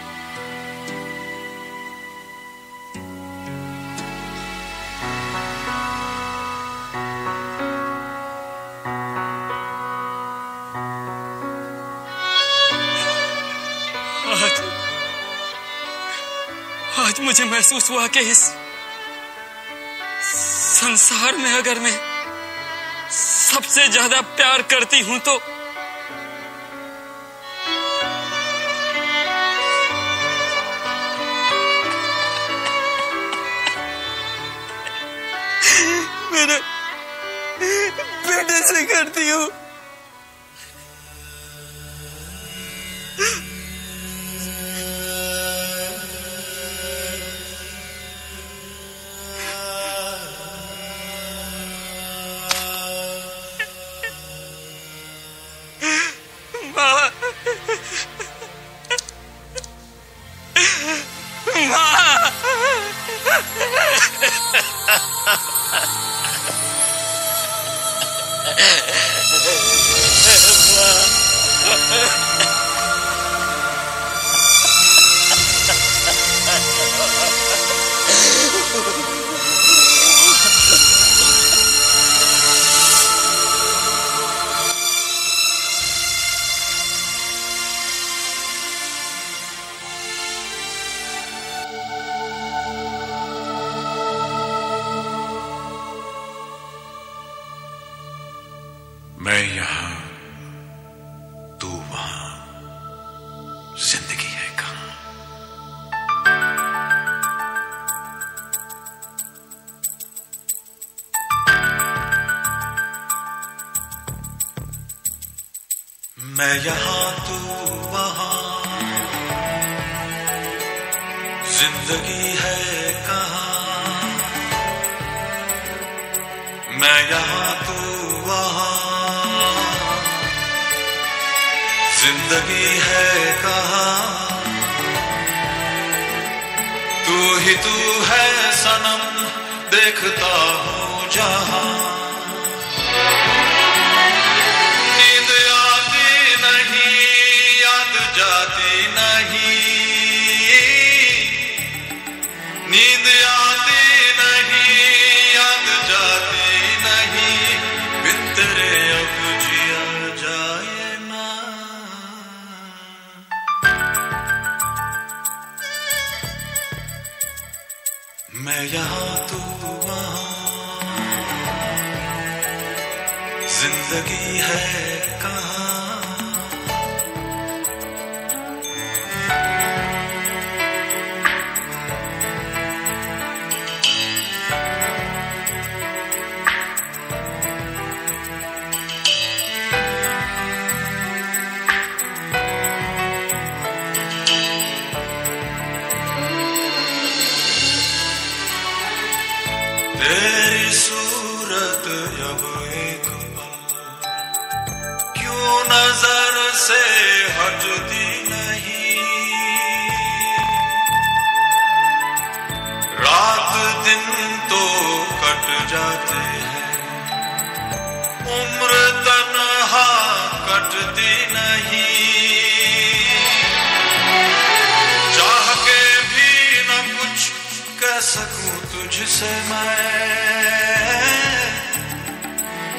आज मुझे महसूस हुआ कि इस संसार में अगर मैं सबसे ज्यादा प्यार करती हूं तो मेरे बेटे से करती हूं। मैं यहां, तू वहां, जिंदगी है कहां? मैं यहां, तू वहां, जिंदगी है कहां? मैं यहां, तू वहां, जिंदगी है कहां? तू ही तू है सनम, देखता हूं जहां। नींद आती नहीं, याद जाती नहीं, नींद आती नहीं, याद जाती नहीं, बिन तेरे अब जिया जाए। मैं यहां, तू वहां, जिंदगी है कहां? तेरी सूरत अब एक पल क्यों नजर से हटती नहीं? रात दिन तो कट जाते हैं, उम्र तन्हा कटती नहीं। चाह के भी न कुछ कह सकूं तुझसे मैं,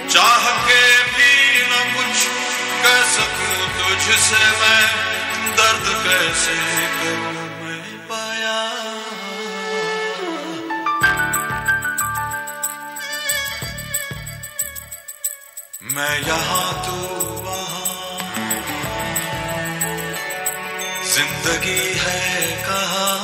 चाह के भी न कुछ कह सकूं तुझसे मैं, दर्द कैसे करूं मैं पाया? मैं यहां, तू वहां, जिंदगी है कहां?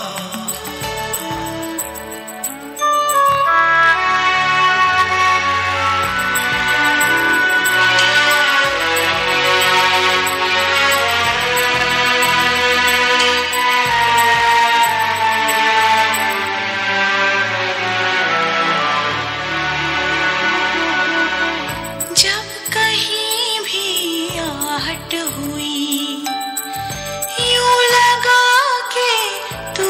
हुई यूं लगा के तू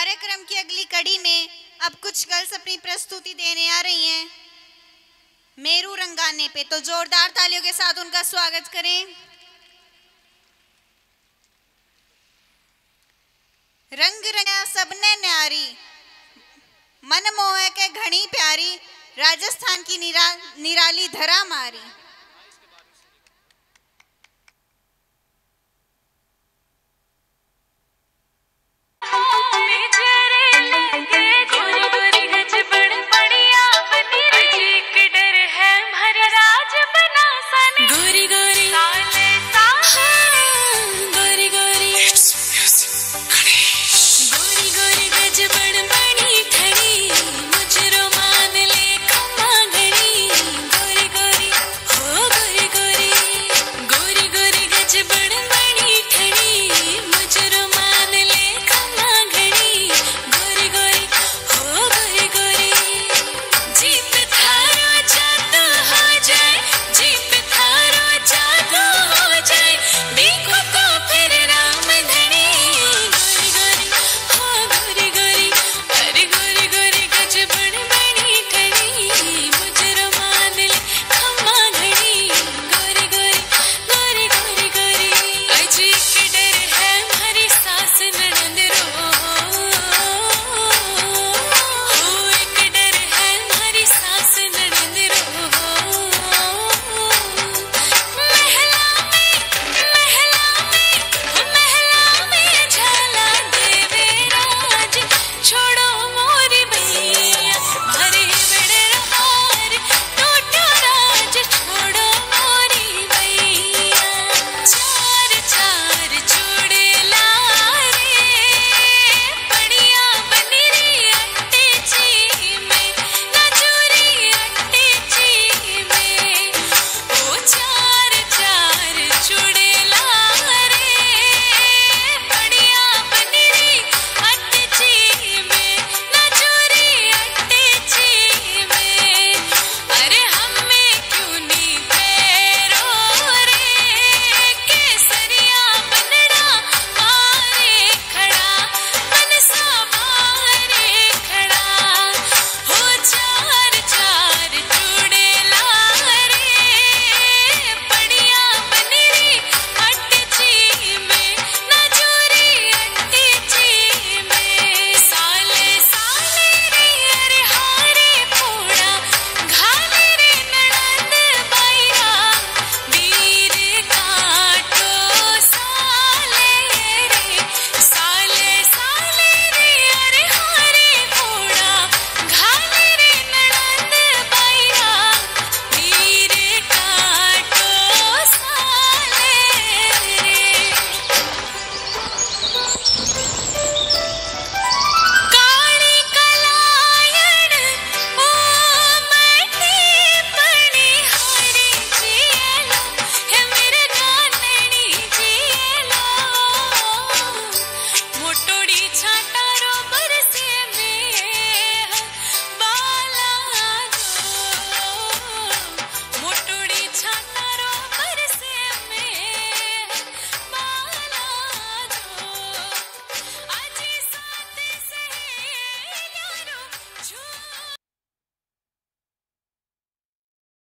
कार्यक्रम की अगली कड़ी में अब कुछ गर्ल्स अपनी प्रस्तुति देने आ रही हैं मेरू रंगाने पे, तो जोरदार तालियों के साथ उनका स्वागत करें। रंग रंगा सबने न्यारी, मन मोह के घनी प्यारी, राजस्थान की निराली धरा मारी।